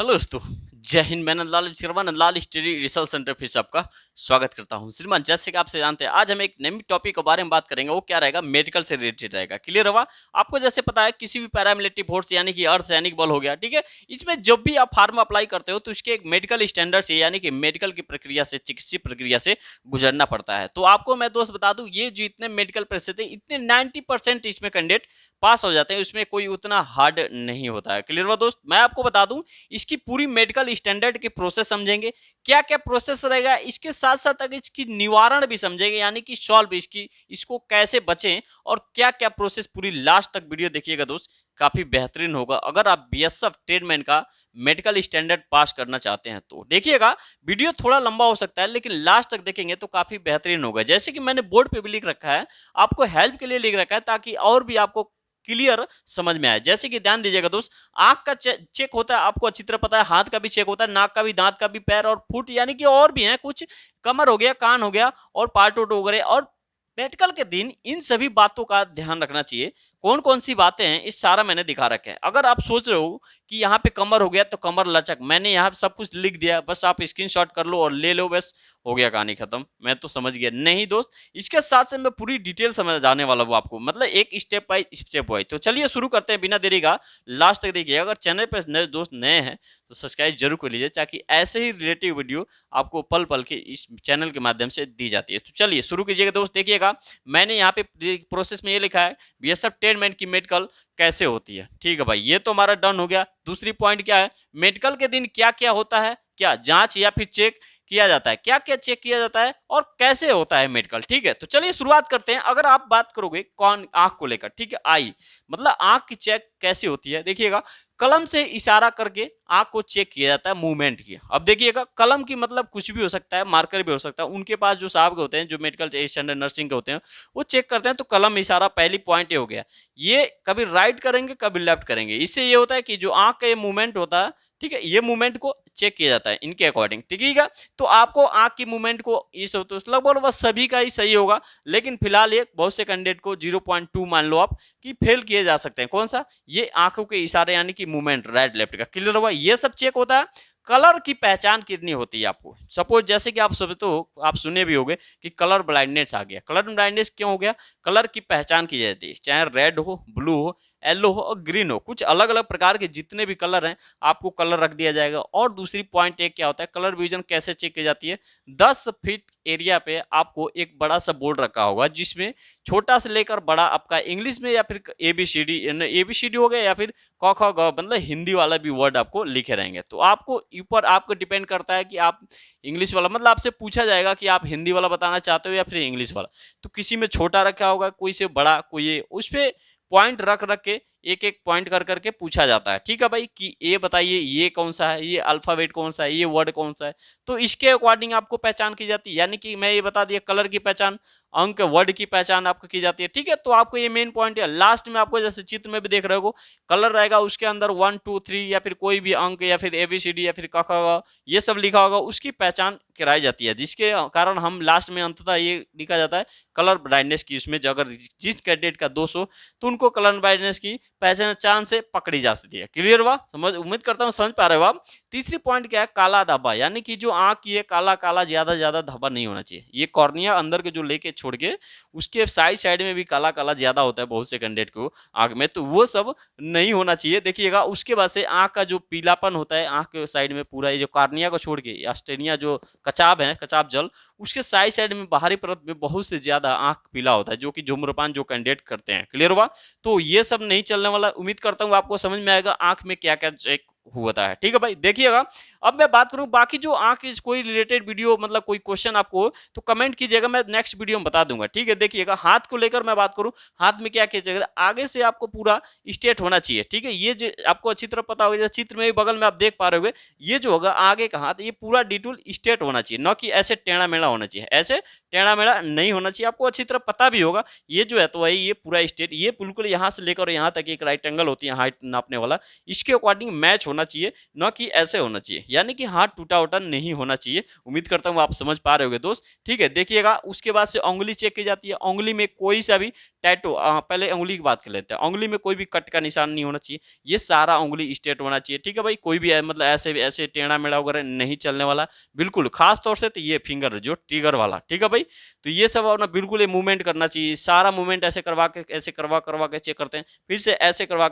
Hello दोस्तों। जय हिंद। मैं Nandlal Sharma Nandlal study research centre फिर से आपका स्वागत करता हूं। श्रीमान, जैसे कि आपसे जानते हैं, आज हम एक नई टॉपिक के बारे में बात करेंगे। वो क्या रहेगा? मेडिकल से रिलेटेड रहेगा। क्लियर हुआ? आपको जैसे पता है, किसी भी पैरामिलिट्री फोर्स यानी कि अर्धसैनिक बल हो गया, ठीक है, इसमें जब भी आप फार्म अप्लाई करते हो तो उसके एक मेडिकल स्टैंडर्ड से यानी कि मेडिकल की प्रक्रिया से, चिकित्सीय प्रक्रिया से गुजरना पड़ता है। तो आपको मैं दोस्त बता दूं, ये जो इतने मेडिकल परिस्थिति, इतने 90% इसमें कैंडिडेट पास हो जाते हैं। उसमें कोई उतना हार्ड नहीं होता है। क्लियर हुआ दोस्त? मैं आपको बता दूं, इसकी पूरी मेडिकल स्टैंडर्ड के प्रोसेस समझेंगे, क्या क्या प्रोसेस रहेगा। इसके साथ साथ अगर इसकी निवारण भी समझेंगे, यानी कि सॉल्व इसकी, इसको कैसे बचें और क्या क्या प्रोसेस, पूरी लास्ट तक वीडियो देखिएगा दोस्त, काफी बेहतरीन होगा। अगर आप बीएसएफ ट्रेडमैन का मेडिकल स्टैंडर्ड पास करना चाहते हैं तो देखिएगा। वीडियो थोड़ा लंबा हो सकता है, लेकिन लास्ट तक देखेंगे तो काफी बेहतरीन होगा। जैसे कि मैंने बोर्ड पे भी लिख रखा है, आपको हेल्प के लिए लिख रखा है, ताकि और भी आपको क्लियर समझ में आए। जैसे कि ध्यान दीजिएगा दोस्त, आंख का चेक होता है, आपको अच्छी तरह पता है। हाथ का भी चेक होता है, नाक का भी, दांत का भी, पैर और फुट यानी कि और भी हैं कुछ, कमर हो गया, कान हो गया और पार्ट उट हो गए। और मेडिकल के दिन इन सभी बातों का ध्यान रखना चाहिए। कौन कौन सी बातें हैं, इस सारा मैंने दिखा रखा है। अगर आप सोच रहे हो कि यहाँ पे कमर हो गया तो कमर लचक, मैंने यहाँ सब कुछ लिख दिया, बस आप स्क्रीनशॉट कर लो और ले लो, बस हो गया, कहानी खत्म, मैं तो समझ गया। नहीं दोस्त, इसके साथ से मैं पूरी डिटेल समझाने वाला हूँ आपको, मतलब एक स्टेप बाय स्टेप वाइज। तो चलिए शुरू करते हैं बिना देरी का। लास्ट तक देखिए। अगर चैनल पर नए दोस्त नए हैं तो सब्सक्राइब जरूर कर लीजिए, ताकि ऐसे ही रिलेटिव वीडियो आपको पल पल के इस चैनल के माध्यम से दी जाती है। तो चलिए शुरू कीजिएगा दोस्त। देखिएगा, मैंने यहाँ पे प्रोसेस में ये लिखा है, बीएसएफ ट्रेडमैन की मेडिकल कैसे होती है। ठीक है भाई, ये तो हमारा डन हो गया। दूसरी पॉइंट क्या है? मेडिकल के दिन क्या क्या होता है, क्या जांच या फिर चेक किया जाता है, क्या क्या चेक किया जाता है और कैसे होता है मेडिकल। ठीक है, तो चलिए शुरुआत करते हैं। अगर आप बात करोगे कौन आंख को लेकर, ठीक है, आई मतलब आंख की चेक कैसे होती है। देखिएगा, कलम से इशारा करके आंख को चेक किया जाता है, मूवमेंट की। अब देखिएगा, कलम की मतलब कुछ भी हो सकता है, मार्कर भी हो सकता है। उनके पास जो साहब के होते हैं, जो मेडिकल स्टैंडर्ड नर्सिंग के होते हैं, वो चेक करते हैं। तो कलम इशारा, पहली पॉइंट ये हो गया। ये कभी राइट करेंगे, कभी लेफ्ट करेंगे। इससे ये होता है कि जो आंख का ये मूवमेंट होता है, ठीक है, ये मूवमेंट को चेक किया जाता है इनके अकॉर्डिंग। ठीक है, तो आपको आंख की मूवमेंट को इस तो लगभग बस सभी का ही सही होगा, लेकिन फिलहाल ये बहुत से कैंडिडेट को 0.2 मान लो आप कि फेल किए जा सकते हैं। कौन सा? ये आंखों के इशारे यानी कि मूवमेंट राइट लेफ्ट का। क्लियर हुआ? ये सब चेक होता है। कलर की पहचान कितनी होती है आपको। सपोज जैसे कि आप सब तो आप सुने भी होंगे कि कलर ब्लाइंडनेस आ गया। कलर ब्लाइंडनेस क्यों हो गया? कलर की पहचान की जाती है, चाहे रेड हो, ब्लू हो, येलो हो और ग्रीन हो, कुछ अलग अलग प्रकार के जितने भी कलर हैं आपको कलर रख दिया जाएगा। और दूसरी पॉइंट एक क्या होता है, कलर विजन कैसे चेक की जाती है। 10 फीट एरिया पे आपको एक बड़ा सा बोर्ड रखा होगा, जिसमें छोटा से लेकर बड़ा आपका इंग्लिश में या फिर एबीसीडी हो गया, या फिर क ख ग मतलब हिंदी वाला भी वर्ड आपको लिखे रहेंगे। तो आपको ऊपर आपको डिपेंड करता है कि आप इंग्लिश वाला, मतलब आपसे पूछा जाएगा कि आप हिंदी वाला बताना चाहते हो या फिर इंग्लिश वाला। तो किसी में छोटा रखा होगा, कोई से बड़ा, कोई ये, उस पर पॉइंट रख रख के एक एक पॉइंट कर करके पूछा जाता है। ठीक है भाई, कि ये बताइए ये कौन सा है, ये अल्फाबेट कौन सा है, ये वर्ड कौन सा है। तो इसके अकॉर्डिंग आपको पहचान की जाती है। यानी कि मैं ये बता दिया, कलर की पहचान, अंक वर्ड की पहचान आपको की जाती है। ठीक है, तो आपको ये मेन पॉइंट है। लास्ट में आपको जैसे चित्र में भी देख रहे हो, कलर रहेगा, उसके अंदर 1 2 3 या फिर कोई भी अंक या फिर एबीसीडी या फिर क ख ये सब लिखा होगा, उसकी पहचान कराई जाती है। जिसके कारण हम लास्ट में अंततः ये लिखा जाता है कलर ब्लाइंडनेस की। उसमें अगर जिस कैंडिडेट का दोष हो तो उनको कलर ब्लाइंडनेस की पहचान से पकड़ी जा सकती है। क्लियर हुआ? समझ, उम्मीद करता हूँ समझ पा रहे हो आप। तीसरी पॉइंट क्या है? काला धब्बा, यानी कि जो आंख की है, काला काला ज्यादा धब्बा नहीं होना चाहिए। ये कॉर्निया अंदर के जो लेके छोड़ के उसके साइड साइड में भी काला काला ज्यादा होता है बहुत से कैंडिडेट को आंख में, तो वो सब नहीं होना चाहिए। देखिएगा, उसके बाद से आंख का जो पीलापन होता है आंख के साइड में, पूरा ये जो कॉर्निया को छोड़ के आस्टेनिया जो कचाब है, कचाब जल, उसके साइड साइड में बाहरी परत में बहुत से ज्यादा आंख पीला होता है, जो कि धूम्रपान जो कैंडिडेट करते हैं। क्लियर हुआ? तो ये सब नहीं चलने वाला। उम्मीद करता हूँ आपको समझ में आएगा आंख में क्या क्या चेक होता है। ठीक है भाई, देखिएगा। अब मैं बात करूं बाकी जो आंख इस कोई रिलेटेड वीडियो, मतलब कोई क्वेश्चन आपको, तो कमेंट कीजिएगा, मैं नेक्स्ट वीडियो में बता दूंगा। ठीक है, देखिएगा, हाथ को लेकर मैं बात करूं, हाथ में क्या कीजिएगा, आगे से आपको पूरा स्ट्रेट होना चाहिए। ठीक है, ये जो आपको अच्छी तरह पता होगा, चित्र में बगल में आप देख पा रहे हो, ये जो होगा आगे का हाथ, ये पूरा डिटूल स्ट्रेट होना चाहिए, न कि ऐसे टेढ़ा मेढ़ा होना चाहिए। ऐसे टेढ़ा मेढ़ा नहीं होना चाहिए, आपको अच्छी तरह पता भी होगा। ये जो है तो वही, ये पूरा स्ट्रेट, ये बिल्कुल यहाँ से लेकर यहाँ तक एक राइट एंगल होती है हाइट नापने वाला, इसके अकॉर्डिंग मैच होना चाहिए, न कि ऐसे होना चाहिए। यानी कि हाथ टूटा उटा नहीं होना चाहिए। उम्मीद करता हूँ आप समझ पा रहे होगे दोस्त। ठीक है, देखिएगा, उसके बाद से उंगली चेक की जाती है। उंगली में कोई सा भी टैटू, पहले उंगली की बात कर लेते हैं। उंगली में कोई भी कट का निशान नहीं होना चाहिए, ये सारा उंगली स्ट्रेट होना चाहिए, ठीक है भाई। कोई भी मतलब ऐसे ऐसे टेढ़ा मेढ़ा वगैरह नहीं चलने वाला, बिल्कुल। खास तौर से तो ये फिंगर जो ट्रिगर वाला, ठीक है भाई। तो ये सब अपना बिल्कुल ये मूवमेंट करना चाहिए, सारा मूवमेंट ऐसे करवा के, ऐसे करवा के चेक करते हैं, फिर से ऐसे करवा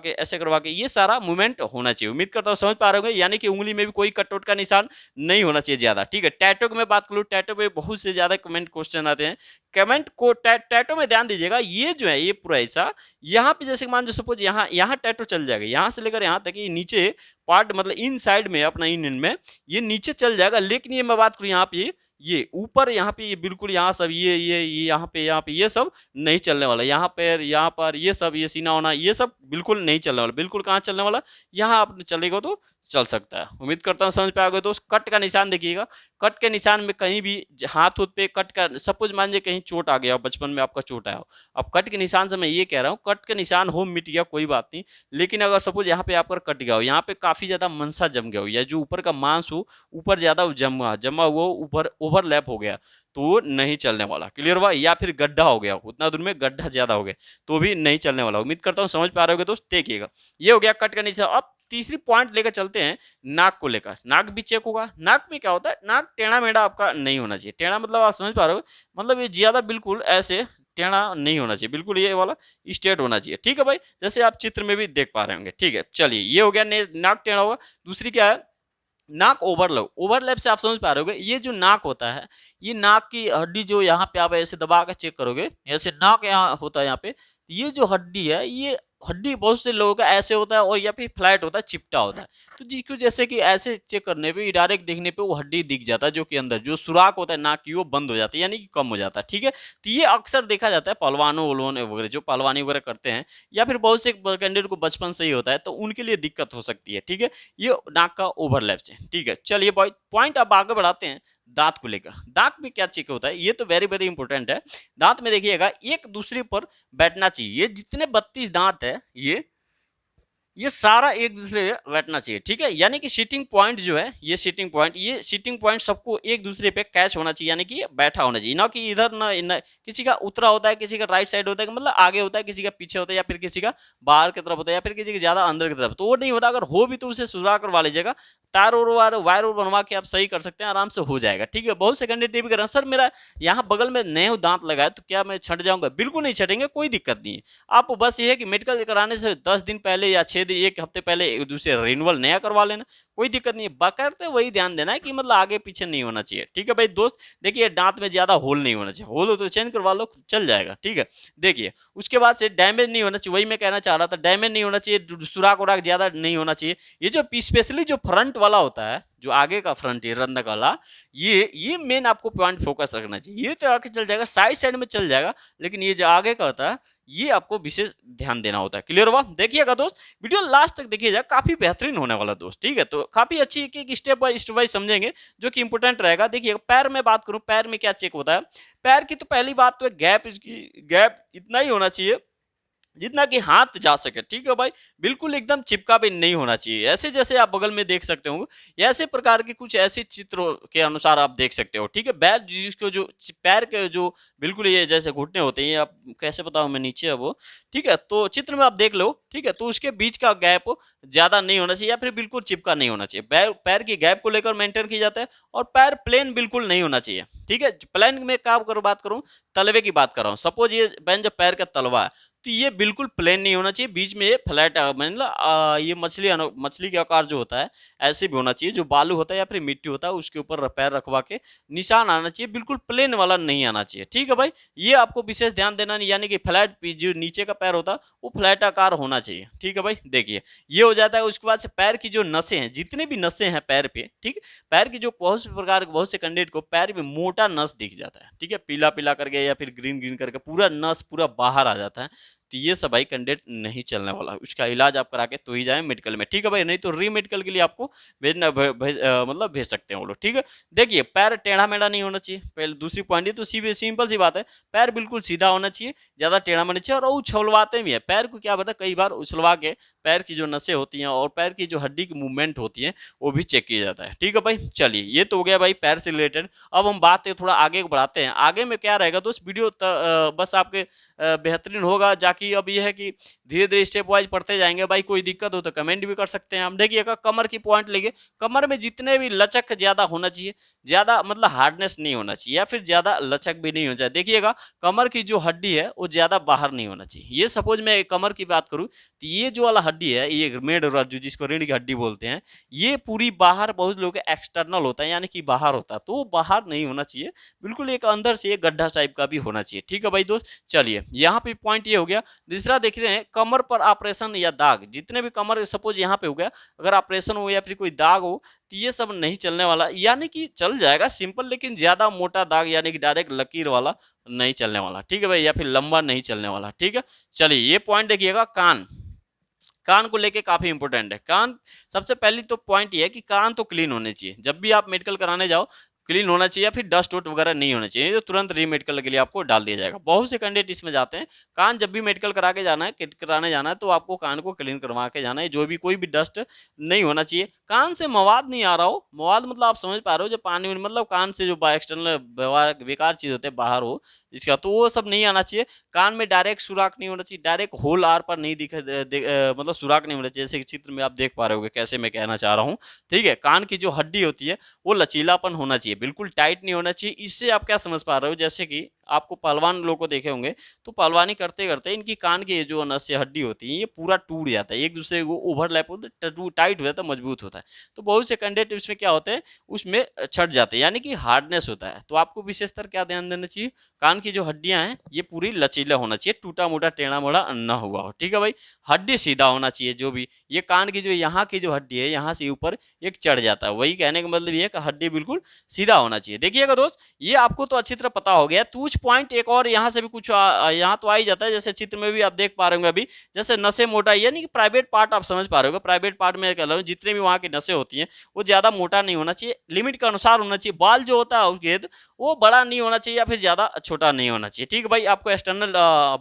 के ये सारा मूवमेंट होना चाहिए। उम्मीद करता हूँ समझ पा रहे होंगे, यानी कि उंगली में भी कोई कटआउट का निशान नहीं होना चाहिए ज्यादा, ठीक है। टैटू की मैं बात करूँ, टैटू पे बहुत से ज्यादा कमेंट क्वेश्चन आते हैं। कमेंट को टैटू में ध्यान दीजिएगा, ये जो है ये पूरा ऐसा, यहाँ पे जैसे मान जो सपोज यहाँ टैटू चल जाएगा, यहाँ से लेकर यहाँ तक ये नीचे पार्ट, मतलब इन साइड में अपना इन में ये नीचे चल जाएगा। लेकिन ये मैं बात करूँ यहाँ पे ये ऊपर, यहाँ पे ये बिल्कुल यहाँ सब ये यहाँ पे ये सब नहीं चलने वाला। यहाँ पैर, यहाँ पर ये सब, ये सीना होना, ये सब बिल्कुल नहीं चलने वाला। बिल्कुल कहाँ चलने वाला, यहाँ आप चलेगा तो चल सकता है। उम्मीद करता हूँ समझ पे आ गए। तो कट का निशान देखिएगा, कट के निशान में कहीं भी हाथ पे कट का, सपोज मान लीजिए कहीं चोट आ गया, बचपन में आपका चोट आया हो, अब कट के निशान से मैं ये कह रहा हूँ, कट के निशान हो मिट गया कोई बात नहीं, लेकिन अगर सपोज यहाँ पे आपका कट गया हो, यहाँ पे काफी ज्यादा मनसा जम गया हो, या जो ऊपर का मांस हो ऊपर ज्यादा जमा हुआ ऊपर ओवरलैप हो गया, तो वो नहीं चलने वाला। क्लियर हुआ। या फिर गड्ढा हो गया, उतना दूर में गड्ढा ज्यादा हो गया, तो भी नहीं चलने वाला। उम्मीद करता हूँ समझ पा रहे होगे दोस्त। देखिएगा, ये हो गया कट का निशान। अब तीसरी पॉइंट लेकर चलते हैं नाक को लेकर। नाक भी चेक होगा। नाक में क्या होता है, नाक टेढ़ा मेढ़ा आपका नहीं होना चाहिए। टेढ़ा मतलब आप समझ पा रहे हो, मतलब ये ज्यादा बिल्कुल ऐसे टेढ़ा नहीं होना चाहिए, बिल्कुल ये वाला स्ट्रेट होना चाहिए, ठीक है भाई, जैसे आप चित्र में भी देख पा रहे होंगे, ठीक है। चलिए, ये हो गया नाक टेढ़ा होगा। दूसरी क्या है, नाक ओवरलैप। ओवरलैप से आप समझ पा रहे होगे, ये जो नाक होता है, ये नाक की हड्डी जो यहाँ पे आप ऐसे दबा कर चेक करोगे, ऐसे नाक यहाँ होता है, यहाँ पे ये जो हड्डी है, ये हड्डी बहुत से लोगों का ऐसे होता है, और या फिर फ्लैट होता है, चिपटा होता है। तो जिसको जैसे कि ऐसे चेक करने पे, डायरेक्ट देखने पे वो हड्डी दिख जाता है, जो कि अंदर जो सुराख होता है नाक की, वो बंद हो जाता है, यानी कि कम हो जाता है, ठीक है। तो ये अक्सर देखा जाता है पहलवानों वलवानों वगैरह, जो पहलवानी वगैरह करते हैं, या फिर बहुत से कैंडिडेट को बचपन से ही होता है, तो उनके लिए दिक्कत हो सकती है, ठीक है। ये नाक का ओवरलैप से, ठीक है। चलिए पॉइंट अब आगे बढ़ाते हैं दांत को लेकर। दांत में क्या चेक होता है, ये तो वेरी वेरी इंपॉर्टेंट है। दांत में देखिएगा, एक दूसरे पर बैठना चाहिए। ये जितने 32 दांत है, ये सारा एक दूसरे पे बैठना चाहिए, ठीक है। यानी कि सीटिंग पॉइंट जो है, ये सीटिंग पॉइंट सबको एक दूसरे पे कैच होना चाहिए, यानी कि बैठा होना चाहिए, ना कि इधर ना किसी का उतरा होता है, किसी का राइट साइड होता है, मतलब आगे होता है, किसी का पीछे होता है, या फिर किसी का बाहर की तरफ होता है, या फिर किसी का ज्यादा अंदर की तरफ, तो वो नहीं होता। अगर हो भी तो उसे सुधार करवा लीजिएगा, तार और वायर और बनवा के आप सही कर सकते हैं, आराम से हो जाएगा, ठीक है। बहुत से कैंडिडेट भी कर रहे हैं, सर मेरा यहाँ बगल में नए दांत लगाए, तो क्या मैं छट जाऊंगा? बिल्कुल नहीं छटेंगे, कोई दिक्कत नहीं है। आप बस ये है कि मेडिकल कराने से 10 दिन पहले या 6 दिन, एक हफ्ते पहले एक दूसरे रिन्यूअल नया करवा लेना, कोई दिक्कत नहीं है। बकरते वही ध्यान देना है कि मतलब आगे पीछे नहीं होना चाहिए, ठीक है भाई दोस्त। देखिए, दांत में ज्यादा होल नहीं होना चाहिए, होल हो तो चेंज करवा लो, चल जाएगा, ठीक है। देखिए, उसके बाद से डैमेज नहीं होना चाहिए, वही मैं कहना चाह रहा था, डैमेज नहीं होना चाहिए, सुराख उराख ज्यादा नहीं होना चाहिए। ये जो स्पेशली जो फ्रंट वाला होता है, जो आगे का फ्रंट है रंधक वाला, ये मेन आपको पॉइंट फोकस रखना चाहिए। ये तो आगे चल जाएगा, साइड साइड में चल जाएगा, लेकिन ये जो आगे का होता है, ये आपको विशेष ध्यान देना होता है। क्लियर हुआ। देखिएगा दोस्त, वीडियो लास्ट तक देखिएगा, काफी बेहतरीन होने वाला दोस्त, ठीक है। तो काफी अच्छी एक स्टेप बाय स्टेप समझेंगे, जो कि इंपोर्टेंट रहेगा। देखिएगा, पैर में बात करूं, पैर में क्या चेक होता है। पैर की तो पहली बात तो गैप, इसकी गैप इतना ही होना चाहिए जितना कि हाथ जा सके, ठीक है भाई। बिल्कुल एकदम चिपका भी नहीं होना चाहिए, ऐसे जैसे आप बगल में देख सकते हो, ऐसे प्रकार के कुछ ऐसे चित्र के अनुसार आप देख सकते हो, ठीक है। बैर जिसको जो पैर के जो बिल्कुल ये जैसे घुटने होते हैं, आप कैसे बताऊं मैं, नीचे है वो, ठीक है। तो चित्र में आप देख लो, ठीक है। तो उसके बीच का गैप ज्यादा नहीं होना चाहिए, या फिर बिल्कुल चिपका नहीं होना चाहिए। पैर की गैप को लेकर मेंटेन किया जाता है। और पैर प्लेन बिल्कुल नहीं होना चाहिए, ठीक है। प्लेन में क्या बात करूं, तलवे की बात कर रहा हूं। सपोज ये बहन जब पैर का तलवा है, तो ये बिल्कुल प्लेन नहीं होना चाहिए, बीच में ये फ्लैट, मतलब ये मछली के आकार जो होता है, ऐसे भी होना चाहिए। जो बालू होता है या फिर मिट्टी होता है, उसके ऊपर पैर रखवा के निशान आना चाहिए, बिल्कुल प्लेन वाला नहीं आना चाहिए, ठीक है भाई। ये आपको विशेष ध्यान देना नहीं, यानी कि फ्लैट जो नीचे का पैर होता है, वो फ्लैट आकार होना चाहिए, ठीक है भाई। देखिए, ये हो जाता है। उसके बाद से पैर की जो नसें हैं, जितने भी नसें हैं पैर पे, ठीक है, पैर की जो बहुत से प्रकार बहुत से कैंडिडेट को पैर में मोटा नस दिख जाता है, ठीक है, पीला पीला करके या फिर ग्रीन ग्रीन करके पूरा नस पूरा बाहर आ जाता है। तो ये सब भाई कैंडिडेट नहीं चलने वाला है। उसका इलाज आप करा के तो ही जाए मेडिकल में, ठीक है भाई, नहीं तो री मेडिकल के लिए आपको भेजना मतलब भेज सकते हैं वो लोग, ठीक है। देखिए पैर टेढ़ा मेढ़ा नहीं होना चाहिए, पहले दूसरी पॉइंट है तो सिंपल सी बात है, पैर बिल्कुल सीधा होना चाहिए, ज्यादा टेढ़ा होना चाहिए। और उछलवाते भी है पैर को, क्या पता कई बार उछलवा के पैर की जो नसें होती हैं और पैर की जो हड्डी की मूवमेंट होती है वो भी चेक किया जाता है, ठीक है भाई। चलिए ये तो हो गया भाई पैर से रिलेटेड। अब हम बात थोड़ा आगे बढ़ाते हैं। आगे में क्या रहेगा दोस्त, वीडियो बस आपके बेहतरीन होगा जाकि अब ये है कि धीरे धीरे स्टेप वाइज पढ़ते जाएंगे। भाई कोई दिक्कत हो तो कमेंट भी कर सकते हैं। हम देखिएगा कमर की पॉइंट लेंगे, कमर में जितने भी लचक ज्यादा होना चाहिए, ज्यादा मतलब हार्डनेस नहीं होना चाहिए या फिर ज्यादा लचक भी नहीं होना चाहिए। देखिएगा कमर की जो हड्डी है वो ज्यादा बाहर नहीं होना चाहिए। ये सपोज मैं कमर की बात करूं तो ये जो वाला हड्डी है, ये मेड रज्जु जिसको रीढ़ की हड्डी बोलते हैं, ये पूरी बाहर बहुत लोग एक्सटर्नल होता है यानी कि बाहर होता है, तो वो बाहर नहीं होना चाहिए, बिल्कुल एक अंदर से एक गड्ढा टाइप का भी होना चाहिए, ठीक है भाई दोस्त। चलिए यहाँ पे पॉइंट ये हो गया। दूसरा देखते हैं कमर पर ऑपरेशन या दाग, जितने भी कमर सपोज यहाँ पे हो गया, अगर ऑपरेशन हो या फिर कोई दाग हो तो ये सब नहीं चलने वाला, यानी कि चल जाएगा सिंपल, लेकिन ज्यादा मोटा दाग यानी कि डायरेक्ट लकीर वाला नहीं चलने वाला, ठीक है भाई, या फिर लंबा नहीं चलने वाला, ठीक है। चलिए ये पॉइंट देखिएगा। कान, कान को लेके काफी इंपॉर्टेंट है। कान सबसे पहली तो पॉइंट ये है कि कान तो क्लीन होने चाहिए, जब भी आप मेडिकल कराने जाओ क्लीन होना चाहिए, या फिर डस्ट वोट वगैरह नहीं होना चाहिए, तो तुरंत री मेडिकल के लिए आपको डाल दिया जाएगा। बहुत से कैंडिडेट इसमें जाते हैं, कान जब भी मेडिकल करा के जाना है, कराने जाना है, तो आपको कान को क्लीन करवा के जाना है, जो भी कोई भी डस्ट नहीं होना चाहिए। कान से मवाद नहीं आ रहा हो, मवाद मतलब आप समझ पा रहे हो, जो पानी मतलब कान से जो एक्सटर्नल बेकार चीज होते हैं बाहर हो इसका, तो वो सब नहीं आना चाहिए। कान में डायरेक्ट सुराख नहीं होना चाहिए, डायरेक्ट होल आर पर नहीं मतलब सुराख नहीं होना चाहिए, जैसे चित्र में आप देख पा रहे हो कैसे मैं कहना चाह रहा हूँ, ठीक है। कान की जो हड्डी होती है वो लचीलापन होना चाहिए, बिल्कुल टाइट नहीं होना चाहिए। इससे आप क्या समझ पा रहे हो, जैसे कि आपको पहलवान लोग को देखे होंगे तो पहलवानी करते करते इनकी कान की जो नस से हड्डी होती है ये पूरा टूट जाता है, एक दूसरे को ओवरलैप होता है, टाइट हो जाता है, मजबूत होता है। तो बहुत से कैंडिडेट उसमें क्या होते हैं, उसमें छट जाते हैं, यानी कि हार्डनेस होता है। तो आपको विशेषतर क्या ध्यान देना चाहिए, कान की जो हड्डियां हैं ये पूरी लचीला होना चाहिए, टूटा मोटा टेढ़ा मोड़ा न हुआ हो, ठीक है भाई। हड्डी सीधा होना चाहिए, जो भी ये कान की जो यहाँ की जो हड्डी है यहाँ से ऊपर एक चढ़ जाता है, वही कहने का मतलब ये है कि हड्डी बिल्कुल सीधा होना चाहिए। देखिएगा दोस्त ये आपको तो अच्छी तरह पता हो गया। कुछ पॉइंट एक और यहाँ से भी कुछ यहाँ तो आ ही जाता है, जैसे चित्र में भी आप देख पा रहे होंगे अभी, जैसे नसें मोटाई यानी कि प्राइवेट पार्ट आप समझ पा रहे हो, प्राइवेट पार्ट में कह रहा हूँ जितने भी वहाँ की नसें होती हैं वो ज्यादा मोटा नहीं होना चाहिए, लिमिट के अनुसार होना चाहिए। बाल जो होता है उसके वो बड़ा नहीं होना चाहिए या फिर ज्यादा छोटा नहीं होना चाहिए, ठीक है भाई। आपको एक्सटर्नल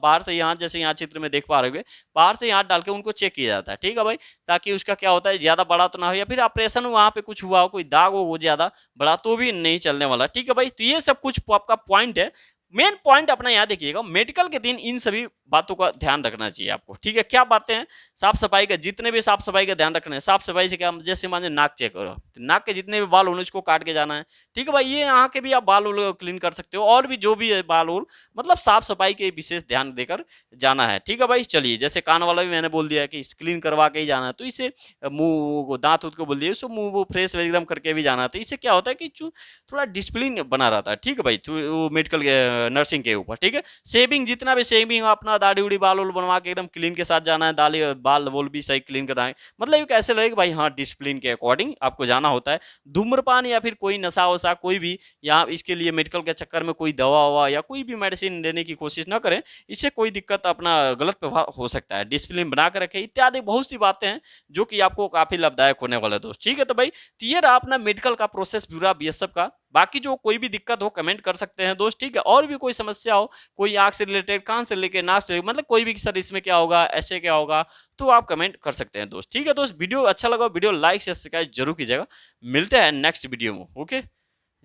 बाहर से यहाँ, जैसे यहाँ चित्र में देख पा रहे हो, बाहर से हाथ डाल के उनको चेक किया जाता है, ठीक है भाई, ताकि उसका क्या होता है ज्यादा बड़ा तो ना हो, या फिर ऑपरेशन वहाँ पे कुछ हुआ हो, कोई दाग हो वो ज्यादा बड़ा तो भी नहीं चलने वाला, ठीक है भाई। तो ये सब कुछ आपका पॉइंट है। मेन पॉइंट अपना यहाँ देखिएगा, मेडिकल के दिन इन सभी बातों का ध्यान रखना चाहिए आपको, ठीक है। क्या बातें हैं, साफ सफाई का, जितने भी साफ सफाई का ध्यान रखना है। साफ सफाई से क्या, जैसे मान नाक चेक करो, तो नाक के जितने भी बाल होने उसको काट के जाना है, ठीक है भाई। ये यहाँ के भी आप बाल क्लीन कर सकते हो, और भी जो भी है बाल उल, मतलब साफ सफाई के विशेष ध्यान देकर जाना है, ठीक है भाई। चलिए जैसे कान वाला भी मैंने बोल दिया कि क्लीन करवा के ही जाना है, तो इसे मुंह दांत उत को बोल दिया उसको मुंह फ्रेश एकदम करके भी जाना है। तो इससे क्या होता है कि थोड़ा डिसिप्लिन बना रहता है, ठीक है भाई, तो मेडिकल नर्सिंग के ऊपर, ठीक है। शेविंग, जितना भी शेविंग अपना दाढ़ी उड़ी बाल उल बनवा के एकदम क्लीन के साथ जाना है, दाढ़ी बाल बोल भी सही क्लीन कराएं, मतलब कैसे लगे भाई हाँ डिसिप्लिन के अकॉर्डिंग आपको जाना होता है। धूम्रपान या फिर कोई नशा वशा कोई भी यहाँ इसके लिए मेडिकल के चक्कर में कोई दवा ववा या कोई भी मेडिसिन लेने की कोशिश न करें, इससे कोई दिक्कत अपना गलत प्रभाव हो सकता है। डिसिप्लिन बना कर रखें, इत्यादि बहुत सी बातें हैं जो कि आपको काफी लाभदायक होने वाला है दोस्त, ठीक है। तो भाई ये रहा अपना मेडिकल का प्रोसेस पूरा बीएसएफ का। बाकी जो कोई भी दिक्कत हो कमेंट कर सकते हैं दोस्त, ठीक है। और भी कोई समस्या हो, कोई आंख से रिलेटेड, कान से लेके नाक से, मतलब कोई भी सर इसमें क्या होगा ऐसे क्या होगा, तो आप कमेंट कर सकते हैं दोस्त, ठीक है। दोस्त वीडियो अच्छा लगा, वीडियो लाइक शेयर सब्सक्राइब जरूर कीजिएगा। मिलते हैं नेक्स्ट वीडियो में, ओके।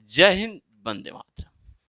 जय हिंद, वंदे मातरम।